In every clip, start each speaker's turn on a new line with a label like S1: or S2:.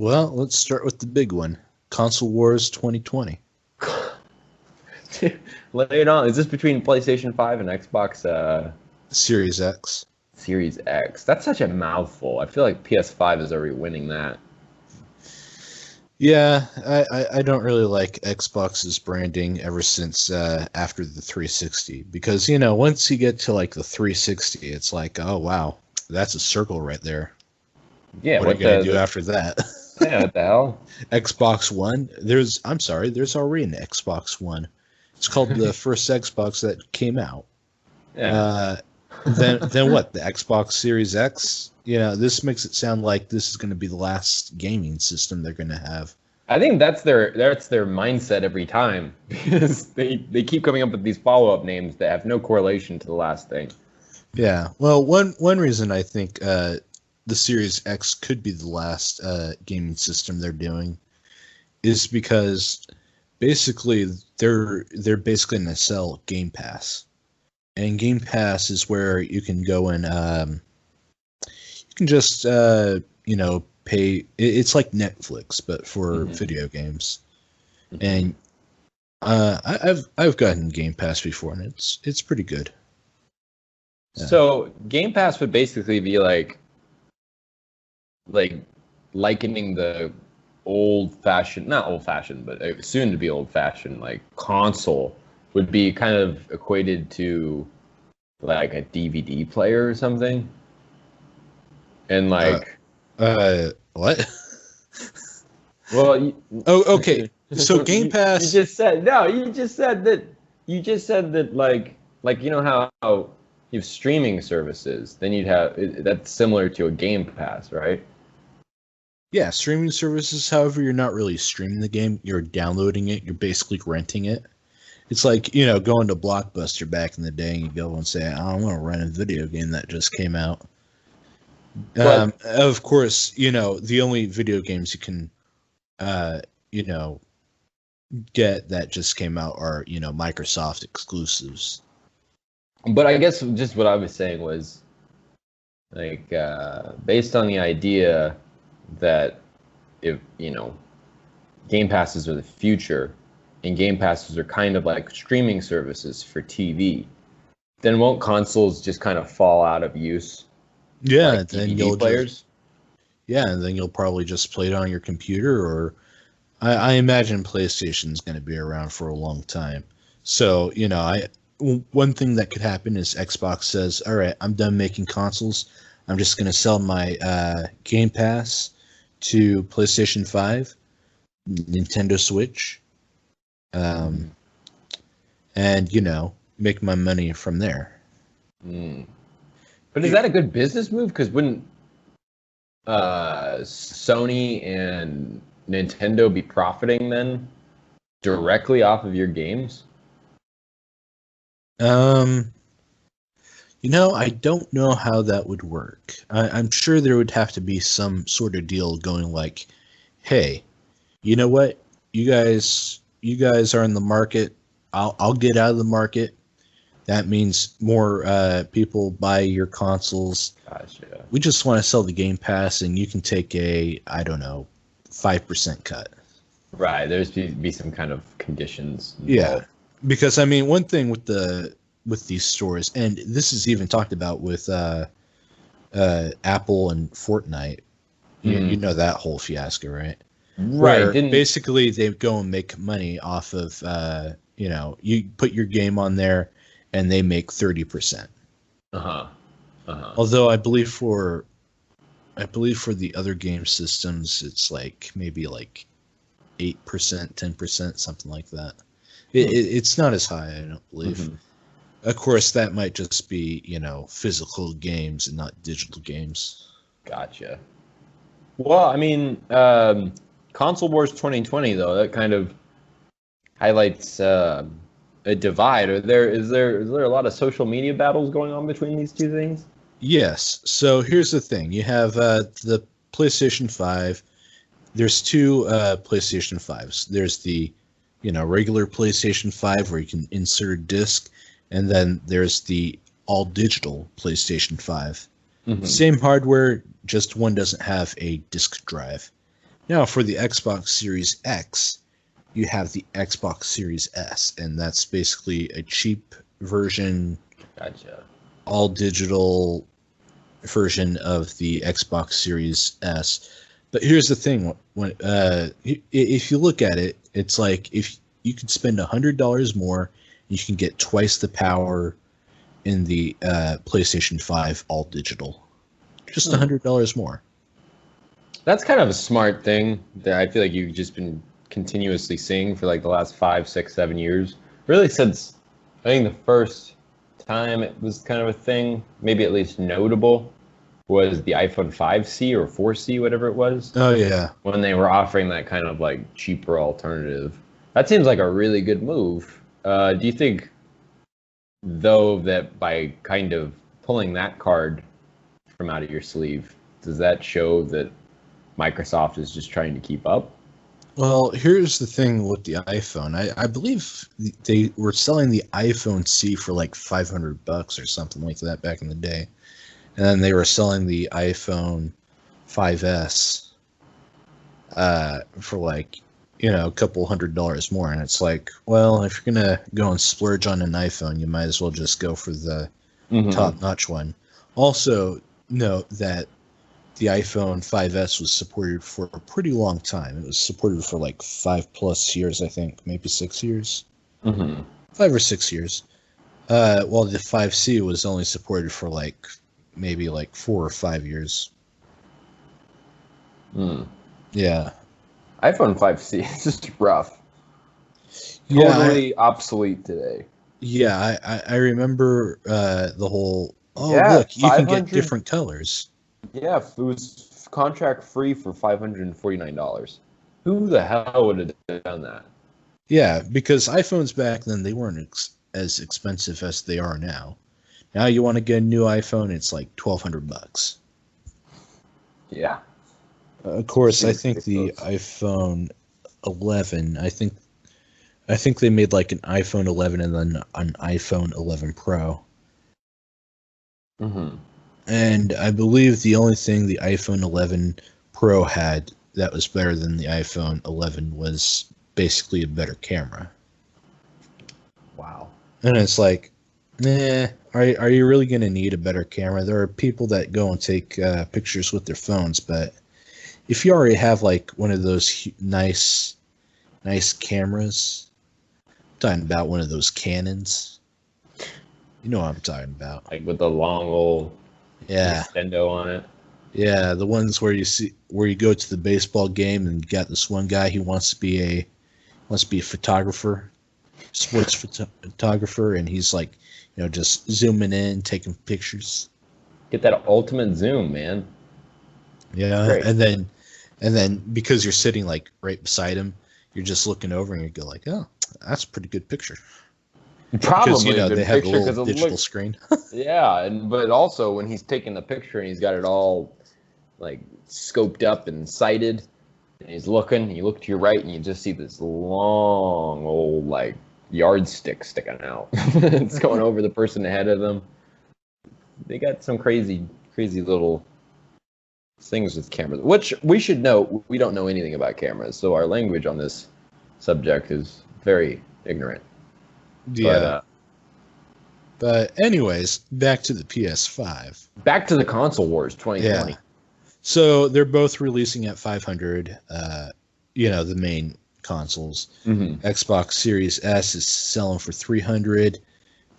S1: Well, let's start with the big one. Console Wars 2020.
S2: Lay it on. Is this between PlayStation 5 and Xbox
S1: Series X.
S2: Series X? That's such a mouthful. I feel like PS5 is already winning that.
S1: Yeah, I don't really like Xbox's branding ever since after the 360 because, once you get to like the 360, it's like, oh, wow, that's a circle right there.
S2: Yeah,
S1: what are you going to do after that?
S2: Yeah, what the hell?
S1: Xbox One? There's already an Xbox One. It's called the first Xbox that came out.
S2: Yeah.
S1: Then what? The Xbox Series X? This makes it sound like this is going to be the last gaming system they're going to have.
S2: I think that's their mindset every time because they keep coming up with these follow-up names that have no correlation to the last thing.
S1: Yeah. Well, one reason I think the Series X could be the last gaming system they're doing is because basically they're basically going to sell Game Pass. And Game Pass is where you can go and you can just pay. It's like Netflix, but for video games. And I've gotten Game Pass before, and it's pretty good.
S2: Yeah. So Game Pass would basically be like likening the not old fashioned, but soon to be old fashioned, like console would be kind of equated to like a DVD player or something. And like
S1: what?
S2: Well,
S1: okay. So Game Pass.
S2: You just said that like how you have streaming services, then you'd have that's similar to a Game Pass, right?
S1: Yeah, streaming services. However, you're not really streaming the game; you're downloading it. You're basically renting it. It's like going to Blockbuster back in the day, and you go and say, "I want to rent a video game that just came out." Of course, the only video games you can, get that just came out are Microsoft exclusives.
S2: But I guess just what I was saying was, like, based on the idea that if Game Passes are the future, and Game Passes are kind of like streaming services for TV, then won't consoles just kind of fall out of use?
S1: Yeah,
S2: like
S1: then
S2: DVD players.
S1: And then you'll probably just play it on your computer, or I imagine PlayStation's going to be around for a long time. So one thing that could happen is Xbox says, "All right, I'm done making consoles. I'm just going to sell my Game Pass to PlayStation 5, Nintendo Switch, and make my money from there."
S2: But is that a good business move? Because wouldn't Sony and Nintendo be profiting then directly off of your games?
S1: I don't know how that would work. I'm sure there would have to be some sort of deal going like, "Hey, you know what? You guys are in the market. I'll get out of the market. That means more people buy your consoles.
S2: Gotcha.
S1: We just want to sell the Game Pass, and you can take a 5% cut."
S2: Right. There's be some kind of conditions involved.
S1: Yeah, because one thing with these stores, and this is even talked about with Apple and Fortnite. You know that whole fiasco, right?
S2: Right.
S1: Where basically they go and make money off of you put your game on there, and they make 30%. Although I believe for the other game systems, it's like maybe like 8%, 10%, something like that. It's not as high, I don't believe. Of course, that might just be physical games and not digital games.
S2: Gotcha. Well, Console Wars 2020 though, that kind of highlights a divide. Is there a lot of social media battles going on between these two things?
S1: Yes. So here's the thing: you have the PlayStation 5. There's two PlayStation 5s. There's the regular PlayStation 5 where you can insert a disc, and then there's the all digital PlayStation 5. Same hardware, just one doesn't have a disk drive. Now, for the Xbox Series X, you have the Xbox Series S, and that's basically a cheap version,
S2: Gotcha.
S1: all digital version of the Xbox Series S. But here's the thing: if you look at it, it's like if you could spend $100 more, you can get twice the power in the PlayStation 5 all digital. Just $100 more.
S2: That's kind of a smart thing that I feel like you've just been continuously seeing for like the last 5, 6, 7 years. Really, since I think the first time it was kind of a thing, maybe at least notable, was the iPhone 5C or 4C, whatever it was.
S1: Oh yeah.
S2: When they were offering that kind of like cheaper alternative. That seems like a really good move. Do you think, though, that by kind of pulling that card from out of your sleeve, does that show that Microsoft is just trying to keep up?
S1: Well, here's the thing with the iPhone. I believe they were selling the iPhone C for like $500 or something like that back in the day. And then they were selling the iPhone 5S for like, a couple $100 more. And it's like, well, if you're going to go and splurge on an iPhone, you might as well just go for the top-notch one. Also, note that the iPhone 5S was supported for a pretty long time. It was supported for like 5+ years, I think, maybe 6 years. 5 or 6 years. While the 5C was only supported for like maybe like 4 or 5 years. Yeah.
S2: iPhone 5C is just rough.
S1: Yeah,
S2: Totally obsolete today.
S1: Yeah, I remember the whole,
S2: Yeah,
S1: look, you can get
S2: 500
S1: different colors.
S2: Yeah, it was contract free for $549. Who the hell would have done that?
S1: Yeah, because iPhones back then, they weren't as expensive as they are now. Now you want to get a new iPhone, it's like $1,200.
S2: Yeah.
S1: Of course, I think the iPhone 11, I think they made like an iPhone 11 and then an iPhone 11 Pro. And I believe the only thing the iPhone 11 Pro had that was better than the iPhone 11 was basically a better camera.
S2: Wow.
S1: And it's like, are you really going to need a better camera? There are people that go and take pictures with their phones, but if you already have like one of those nice cameras, I'm talking about one of those Canons. You know what I'm talking about.
S2: Like with the long old extendo on it.
S1: Yeah, the ones where you go to the baseball game and you got this one guy who wants to be a photographer, sports photographer, and he's like, just zooming in, taking pictures.
S2: Get that ultimate zoom, man.
S1: Yeah, great. and then because you're sitting like right beside him, you're just looking over and you go like, oh, that's a pretty good picture.
S2: Probably
S1: because, they have a little digital screen.
S2: Yeah, but also when he's taking the picture and he's got it all like scoped up and sighted, and he's looking, and you look to your right and you just see this long old like yardstick sticking out. It's going over the person ahead of them. They got some crazy little things with cameras, which we should know. We don't know anything about cameras, so our language on this subject is very ignorant.
S1: Yeah. But anyways, back to the PS5.
S2: Back to the console wars 2020.
S1: Yeah. So they're both releasing at $500. The main consoles. Xbox Series S is selling for $300.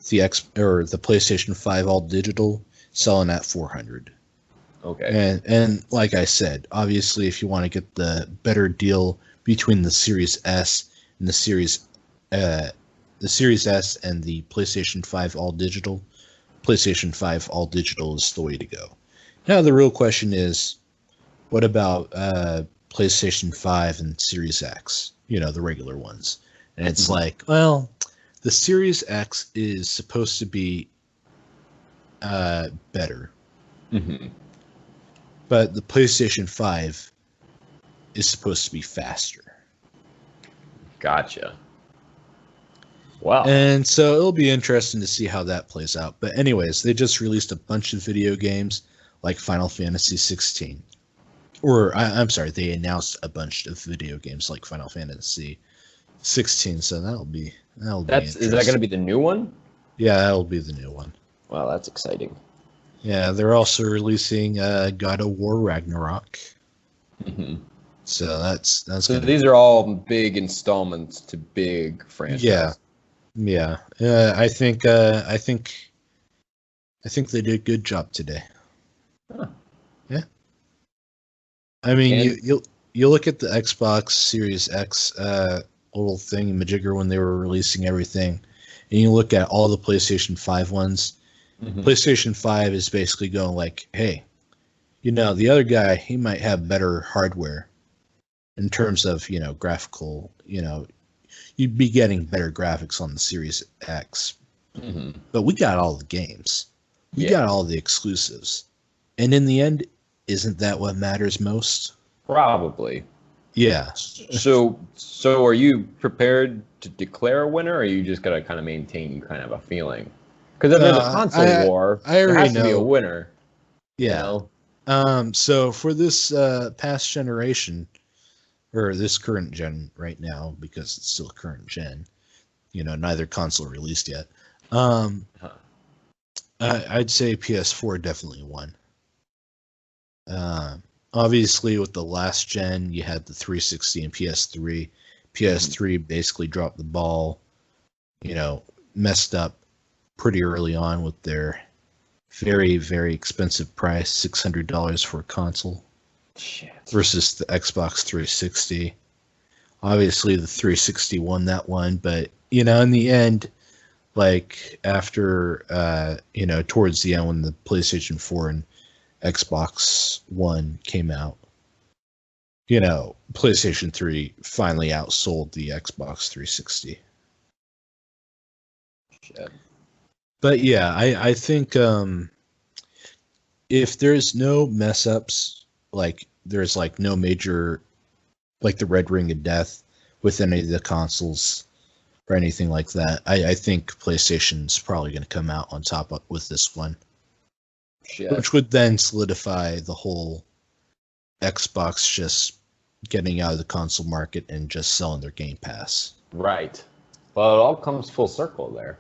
S1: The PlayStation 5 all digital selling at $400.
S2: Okay.
S1: And like I said, obviously, if you want to get the better deal between the Series S and the Series S and the PlayStation 5 all digital, PlayStation 5 all digital is the way to go. Now the real question is, what about PlayStation 5 and Series X? The regular ones. And it's like, well, the Series X is supposed to be better. But the PlayStation 5 is supposed to be faster.
S2: Gotcha. Wow.
S1: And so it'll be interesting to see how that plays out. But anyways, they just released a bunch of video games like Final Fantasy 16. I'm sorry, they announced a bunch of video games like Final Fantasy 16. So that'll be
S2: Is that going to
S1: interesting.
S2: be the new one?
S1: Yeah, that'll be the new one.
S2: Wow, that's exciting.
S1: Yeah, they're also releasing God of War Ragnarok.
S2: Hmm.
S1: So that's
S2: So
S1: gonna be
S2: these are all big installments to big
S1: yeah
S2: franchise.
S1: yeah. I think they did a good job today.
S2: Huh.
S1: Yeah, I mean
S2: And
S1: you look at the Xbox Series X little thing majigger when they were releasing everything, and you look at all the PlayStation 5 ones.
S2: mhm.
S1: PlayStation 5 is basically going like, hey, the other guy, he might have better hardware in terms of, graphical, you'd be getting better graphics on the Series X.
S2: Mhm.
S1: But we got all the games. We
S2: Yeah,
S1: got all the exclusives. And in the end, isn't that what matters most?
S2: probably.
S1: Yeah.
S2: So are you prepared to declare a winner, or are you just gonna kind of maintain you kind of a feeling? Because if there's a console
S1: I
S2: war,
S1: I
S2: there
S1: already
S2: has to be a
S1: know.
S2: winner, you
S1: Yeah.
S2: know?
S1: So for this past generation, or this current gen right now, because it's still current gen, neither console released yet. Um,
S2: Huh.
S1: I'd say PS4 definitely won. Uh, Obviously, with the last gen, you had the 360 and PS3. PS3 basically dropped the ball, messed up pretty early on with their very, very expensive price, $600 for a console
S2: Shit.
S1: versus the Xbox 360. Obviously, the 360 won that one, but, in the end, like after, towards the end when the PlayStation 4 and Xbox One came out, PlayStation 3 finally outsold the Xbox 360.
S2: Shit.
S1: But yeah, I think if there's no mess ups, like there's like no major, like the Red Ring of Death with any of the consoles or anything like that, I think PlayStation's probably going to come out on top with this one,
S2: Shit.
S1: which would then solidify the whole Xbox just getting out of the console market and just selling their Game Pass.
S2: Right. Well, it all comes full circle there.